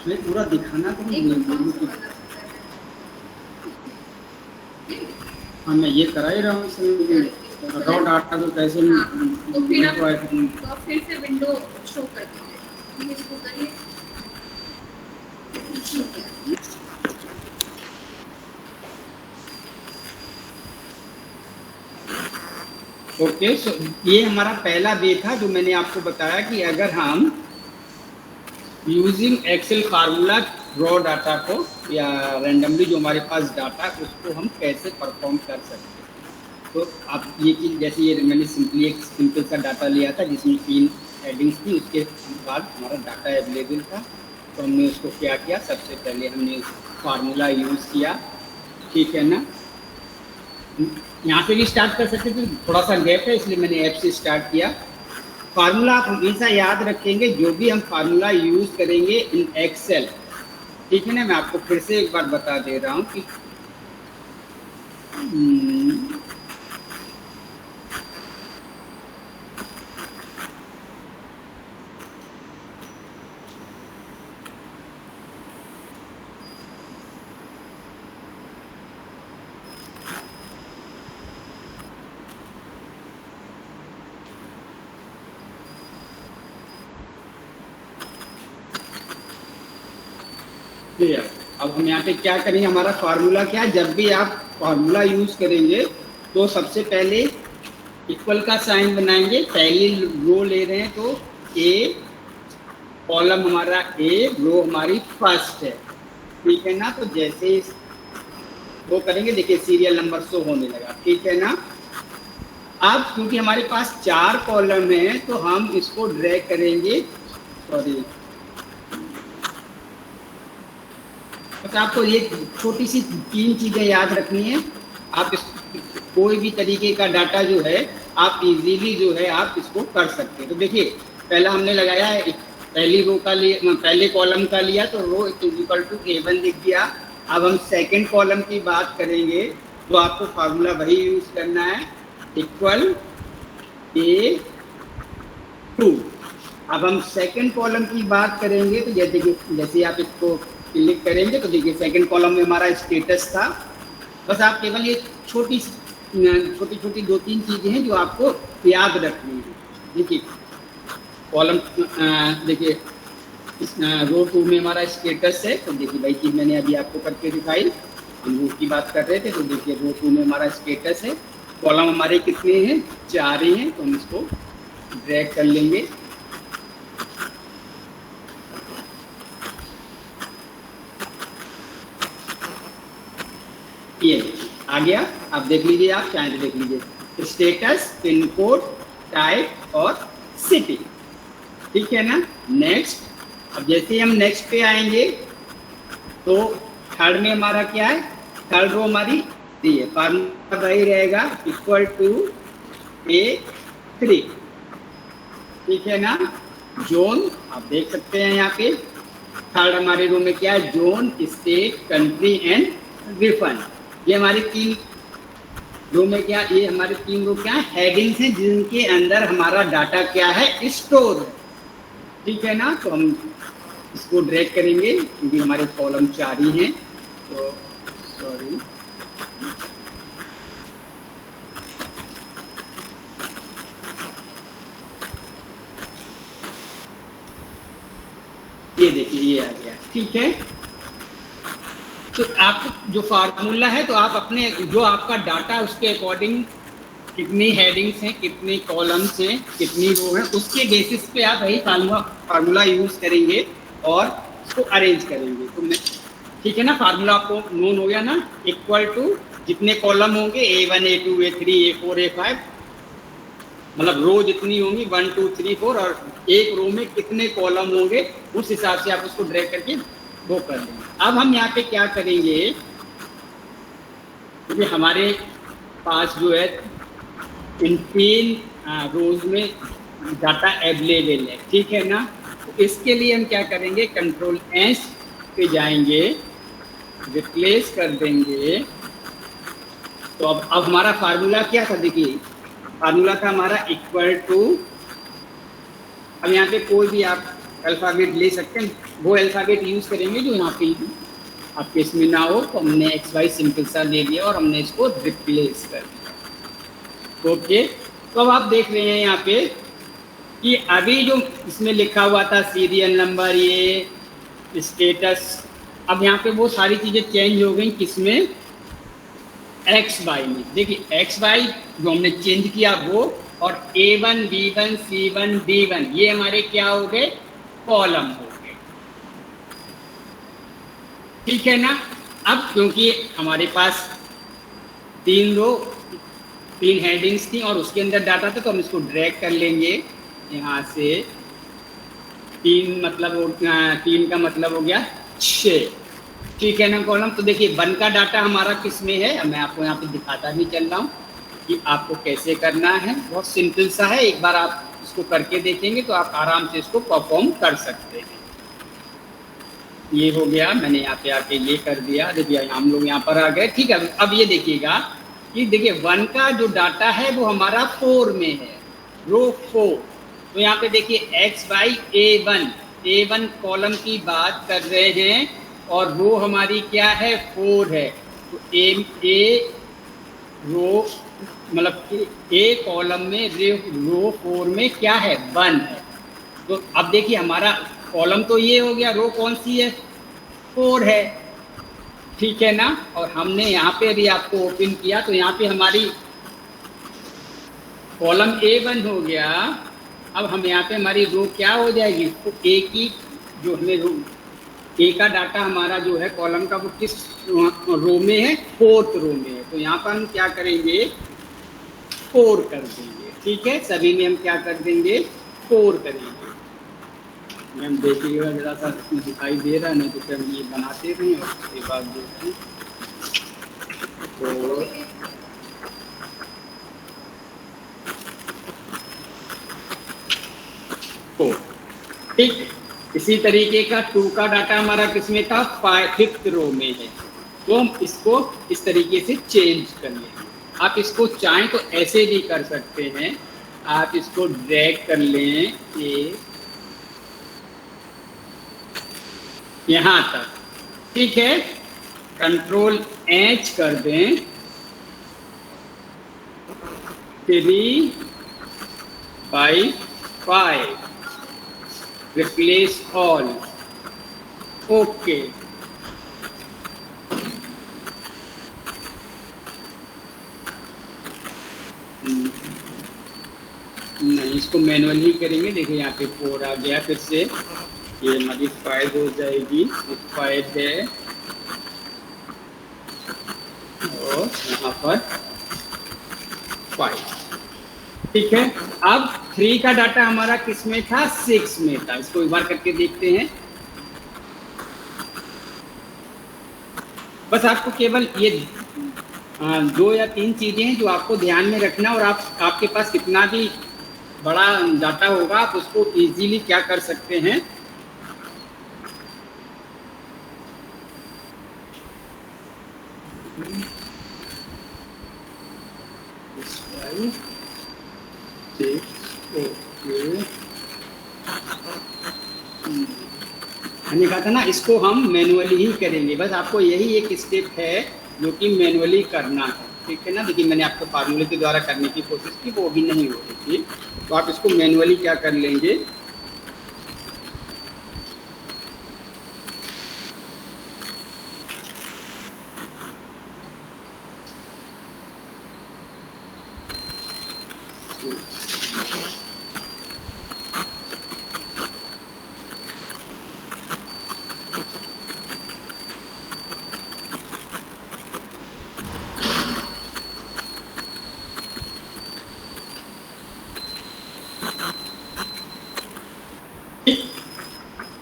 मैं पूरा दिखाना तो एक नहीं कौन सा है। वाला हाँ मैं ये करा ही रहा हूँ इसमें रॉ डाटा को कैसे हाँ, तो फिर आप provide करूँ। तो आप फिर से विंडो शो कर दीजिए, ये इसको करिए। ओके सो ये हमारा पहला वे था जो मैंने आपको बताया कि अगर हम using Excel formula raw data को या रैंडमली जो हमारे पास डाटा उसको हम कैसे परफॉर्म कर सकते हैं। तो आप ये चीज़ जैसे ये मैंने सिंपली एक सिंपल सा डाटा लिया था जिसमें 3 हेडिंग्स थी, उसके बाद हमारा डाटा अवेलेबल था। तो हमने उसको क्या किया, सबसे पहले हमने फार्मूला यूज़ किया, ठीक है ना। यहाँ से भी स्टार्ट कर सकते थे, थोड़ा सा गैप है इसलिए मैंने ऐप से स्टार्ट किया। फार्मूला आप हमेशा याद रखेंगे, जो भी हम फार्मूला यूज़ करेंगे इन एक्सेल, ठीक है ना। मैं आपको फिर से एक बार बता दे रहा हूँ कि अब हम यहाँ पे क्या करेंगे, हमारा फार्मूला क्या है, जब भी आप फार्मूला यूज़ करेंगे तो सबसे पहले इक्वल का साइन बनाएंगे। पहली रो ले रहे हैं तो ए, कॉलम हमारा ए, रो हमारी फर्स्ट है, ठीक है ना। तो जैसे वो करेंगे, देखिए सीरियल नंबर शो होने लगा, ठीक है ना। अब क्योंकि हमारे पास 4 कॉलम है तो हम इसको ड्रैग करेंगे, सॉरी बस आपको ये छोटी सी 3 चीज़ें याद रखनी है। आप इस कोई भी तरीके का डाटा जो है आप इजीली जो है आप इसको कर सकते हैं। तो देखिए पहला हमने लगाया है, पहली रो का लिए, पहले कॉलम का लिया तो रो इक्वल टू A1 लिख दिया। अब हम सेकंड कॉलम की बात करेंगे तो आपको फार्मूला वही यूज करना है, इक्वल A2। अब हम सेकंड कॉलम की बात करेंगे तो जैसे आप इसको क्लिक करेंगे तो देखिए सेकंड कॉलम में हमारा स्टेटस था। बस आप केवल ये छोटी छोटी 2-3 चीज़ें हैं जो आपको याद रखनी है। देखिए कॉलम, देखिए रो 2 में हमारा स्टेटस है, तो देखिए भाई चीज़ मैंने अभी आपको करके दिखाई, हम रो की बात कर रहे थे। तो देखिए रो 2 में हमारा स्टेटस है, कॉलम हमारे कितने हैं, 4 ही हैं, तो हम इसको ड्रैग कर लेंगे। ये आ गया, आप देख लीजिए, आप चाहें तो देख लीजिए स्टेटस, पिन कोड, टाइप और सिटी, ठीक है ना। नेक्स्ट, अब जैसे हम नेक्स्ट पे आएंगे तो थर्ड में हमारा क्या है, थर्ड रो हमारी दी है, फार्मूला वही रहेगा, इक्वल टू A3, ठीक है ना। जोन आप देख सकते हैं यहाँ पे, थर्ड हमारे रो में क्या है, zone, state, country and refund. ये हमारी 3 रो में क्या, ये हमारे 3 रो क्या है, हेडिंग्स हैं जिनके अंदर हमारा डाटा क्या है, स्टोर है, ठीक है ना। तो हम इसको ड्रैग करेंगे क्योंकि हमारे कॉलम 4 ही हैं, तो सॉरी ये देखिए ये आ गया, ठीक है। तो आप जो फार्मूला है तो आप अपने जो आपका डाटा उसके अकॉर्डिंग कितनी हेडिंग्स हैं, कितनी कॉलम्स हैं, कितनी रो हैं, उसके बेसिस पे आप वही फार्मूला यूज़ करेंगे और उसको अरेंज करेंगे। तो मैं, ठीक है ना, फार्मूला आपको नोन हो गया ना, इक्वल टू जितने कॉलम होंगे A1, A2, A3, A4, A5, मतलब रो जितनी होंगी 1, 2, 3, 4, और एक रो में कितने कॉलम होंगे उस हिसाब से आप उसको ड्रैग करके वो कर देंगे। अब हम यहाँ पे क्या करेंगे, क्योंकि हमारे पास जो है इन 3 रोज में डाटा अवेलेबल है, ठीक है ना। तो इसके लिए हम क्या करेंगे, कंट्रोल S पे जाएंगे, रिप्लेस कर देंगे। तो अब हमारा फार्मूला क्या था, देखिए फार्मूला था हमारा इक्वल टू, अब यहाँ पे कोई भी आप अल्फ़ाबेट ले सकते हैं, वो अल्फ़ाबेट यूज़ करेंगे जो यहाँ पे आपके इसमें ना हो। तो हमने एक्स वाई सिंपल सा ले लिया और हमने इसको रिप्लेस कर दिया। ओके, तो अब आप देख रहे हैं यहाँ पे कि अभी जो इसमें लिखा हुआ था सीरियल नंबर, ये स्टेटस, अब यहाँ पे वो सारी चीज़ें चेंज हो गई किसमें, एक्स वाई में। देखिए एक्स वाई जो हमने चेंज किया वो, और A1 B1 C1 D1 ये हमारे क्या हो गए, कॉलम हो गए। ठीक है ना। अब क्योंकि हमारे पास 3 रो 3 हेडिंग्स थी और उसके अंदर डाटा था, तो हम इसको ड्रैग कर लेंगे यहाँ से। 3 का मतलब हो गया 6। ठीक है ना कॉलम। तो देखिए 1 का डाटा हमारा किस में है, मैं आपको यहाँ पे दिखाता भी चल रहा हूँ कि आपको कैसे करना है। बहुत सिंपल सा है, एक बार आप इसको करके देखेंगे तो आप आराम से इसको परफॉर्म कर सकते हैं। ये हो गया, मैंने यहाँ पे आके ये कर दिया। देखिए हम लोग यहाँ पर आ गए। ठीक है, अब ये देखिएगा कि देखिए 1 का जो डाटा है वो हमारा 4 में है, रो 4। तो यहाँ पे देखिए एक्स वाई A1 कॉलम की बात कर रहे हैं और रो हमारी क्या है, 4 है। तो ए रो मतलब ए कॉलम में रो 4 में क्या है, 1 है। तो अब देखिए हमारा कॉलम तो ये हो गया, रो कौन सी है, 4 है। ठीक है ना। और हमने यहाँ पे अभी आपको ओपन किया तो यहाँ पे हमारी कॉलम A1 हो गया। अब हम यहाँ पे हमारी रो क्या हो जाएगी, तो ए की जो हमें रो ए का डाटा हमारा जो है कॉलम का वो किस रो में है, 4th रो में है। तो यहाँ पर हम क्या करेंगे, 4 कर देंगे। ठीक है, सभी में हम क्या कर देंगे, 4 करेंगे। हम देखिएगा जरा सा दिखाई दे रहा है, नहीं तो फिर हम ये बनाते रहें और उसके बाद जो है तो ठीक। इसी तरीके का 2 का डाटा हमारा किसमें था, 5th रो में है। तो हम इसको इस तरीके से चेंज कर लेंगे। आप इसको चाहें तो ऐसे भी कर सकते हैं, आप इसको ड्रैग कर लें ये यहाँ तक। ठीक है, कंट्रोल H कर दें, 3/5 रिप्लेस ऑल। ओके, नहीं इसको मैनुअली करेंगे। देखिए यहाँ पे 4 आ गया, फिर से ये हमारी 5 हो जाएगी, 5 है और यहाँ पर 5। ठीक है, अब 3 का डाटा हमारा किस में था, 6 में था। इसको एक बार करके देखते हैं। बस आपको केवल ये 2 या 3 चीज़ें हैं जो आपको ध्यान में रखना, और आपके पास कितना भी बड़ा डाटा होगा आप उसको इजीली क्या कर सकते हैं, मैंने कहा था ना इसको हम मैनुअली ही करेंगे। बस आपको यही एक स्टेप है जो कि मैनुअली करना है। ठीक है ना। देखिए मैंने आपको फार्मूले के द्वारा करने की कोशिश की, वो भी नहीं हो रही थी, तो आप इसको मैनुअली क्या कर लेंगे,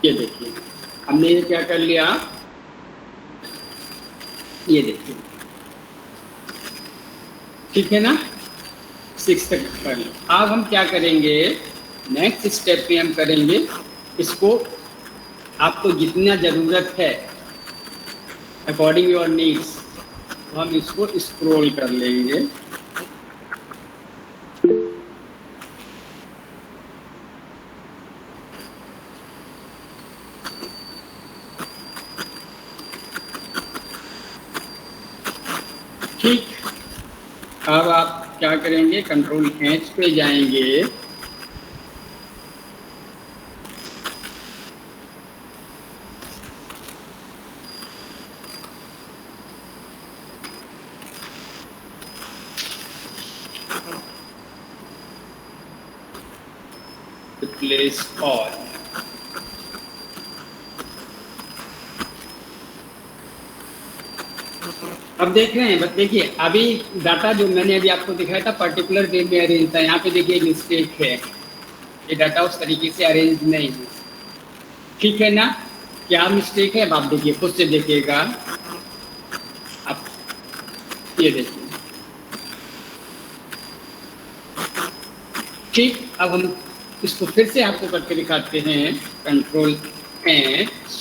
ये देखिए हमने ये क्या कर लिया, ये देखिए। ठीक है ना, 6 तक कर लिया। अब हम क्या करेंगे, नेक्स्ट स्टेप पे हम करेंगे इसको, आपको जितना ज़रूरत है अकॉर्डिंग योर नीड्स, तो हम इसको स्क्रॉल कर लेंगे। ठीक, अब आप क्या करेंगे, कंट्रोल एच पे जाएंगे। Replace all. अब देख रहे हैं, बस देखिए अभी डाटा जो मैंने अभी आपको दिखाया था पर्टिकुलर वे में अरेंज था, यहाँ पे देखिए मिस्टेक है, ये डाटा उस तरीके से अरेंज नहीं है। ठीक है ना, क्या मिस्टेक है अब आप देखिए, खुद से देखिएगा। अब ये देखिए, ठीक, अब हम इसको फिर से आपको करके दिखाते हैं, कंट्रोल एच।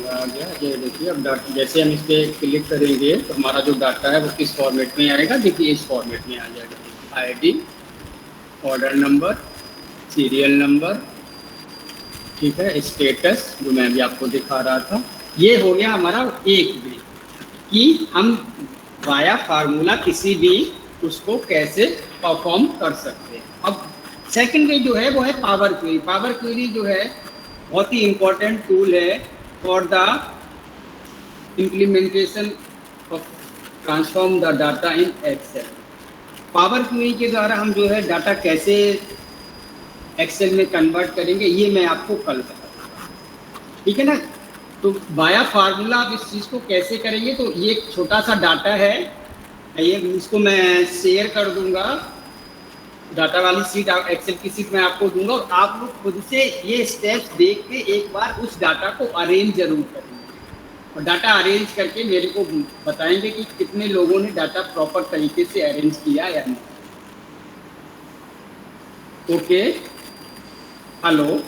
आ गया, ये देखिए अब डाटा जैसे हम इस पर क्लिक करेंगे तो हमारा जो डाटा है वो किस फॉर्मेट में आएगा, देखिए इस फॉर्मेट में आ जाएगा। ID, order number, serial number, ठीक है, स्टेटस जो मैं अभी आपको दिखा रहा था। ये हो गया हमारा एक वे कि हम वाया फार्मूला किसी भी उसको कैसे परफॉर्म कर सकते हैं। अब सेकंड वे जो है वो है पावर क्वेरी। पावर क्वेरी जो है बहुत ही इंपॉर्टेंट टूल है for the implementation of transform the data in Excel. Power query के द्वारा हम जो है डाटा कैसे एक्सेल में कन्वर्ट करेंगे ये मैं आपको कल बताऊंगा, ठीक है ना। तो वाया फार्मूला आप इस चीज़ को कैसे करेंगे, तो ये एक छोटा सा डाटा है, ये इसको मैं शेयर कर दूंगा, डाटा वाली सीट एक्सेल की सीट मैं आपको दूंगा और आप लोग खुद से ये स्टेप्स देख के एक बार उस डाटा को अरेंज जरूर करेंगे और डाटा अरेंज करके मेरे को बताएंगे कि कितने लोगों ने डाटा प्रॉपर तरीके से अरेंज किया या नहीं। ओके, हेलो,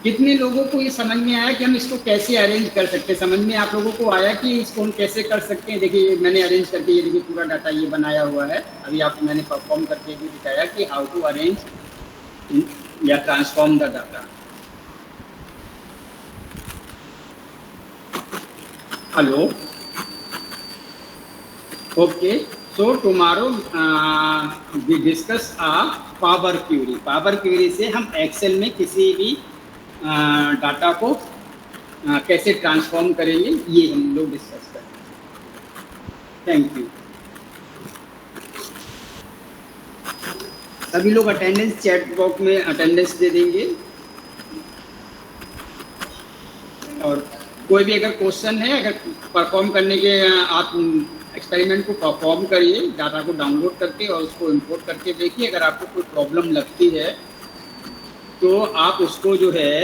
कितने लोगों को ये समझ में आया कि हम इसको कैसे अरेंज कर सकते हैं? समझ में आप लोगों को आया कि इसको हम कैसे कर सकते हैं? देखिए मैंने अरेंज करके ये देखिए पूरा डाटा ये बनाया हुआ है, अभी आपको मैंने परफॉर्म करके भी दिखाया कि हाउ टू अरेंज या transform the data. Hello, okay, so tomorrow we discuss power query. Power query से हम एक्सेल में किसी भी डाटा को कैसे ट्रांसफॉर्म करेंगे ये हम लोग डिस्कस करेंगे। Thank you. सभी लोग अटेंडेंस चैट बॉक्स में अटेंडेंस दे देंगे और कोई भी अगर क्वेश्चन है, अगर परफॉर्म करने के आप एक्सपेरिमेंट को परफॉर्म करिए, डाटा को डाउनलोड करके और उसको इंपोर्ट करके देखिए। अगर आपको कोई प्रॉब्लम लगती है तो आप उसको जो है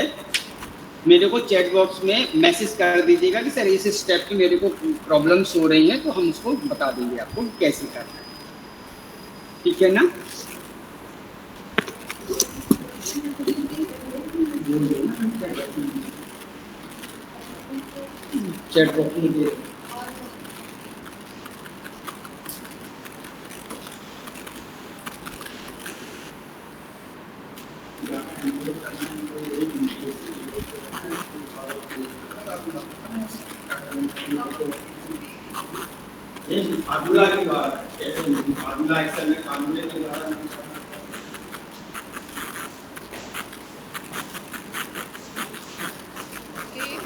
मेरे को चैट बॉक्स में मैसेज कर दीजिएगा कि सर इस स्टेप की मेरे को प्रॉब्लम्स हो रही हैं, तो हम उसको बता देंगे आपको कैसे करना है। ठीक है ना? चैट बॉक्स में फार्मूला की बात कैसे फार्मूला एक्सेल में फार्मूले के द्वारा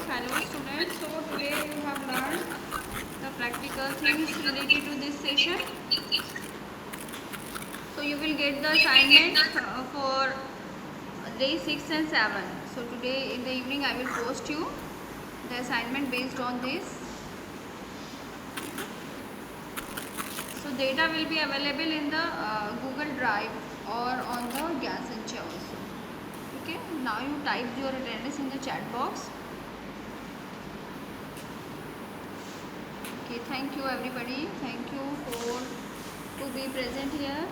Hello students, so today you have learned the practical things related to this session. So you will get the assignment for day 6 and 7. So today in the evening I will post you the assignment based on this. So data will be available in the Google Drive or on the Gyasancha also. Okay, now you type your attendance in the chat box. Okay, thank you everybody. Thank you for to be present here.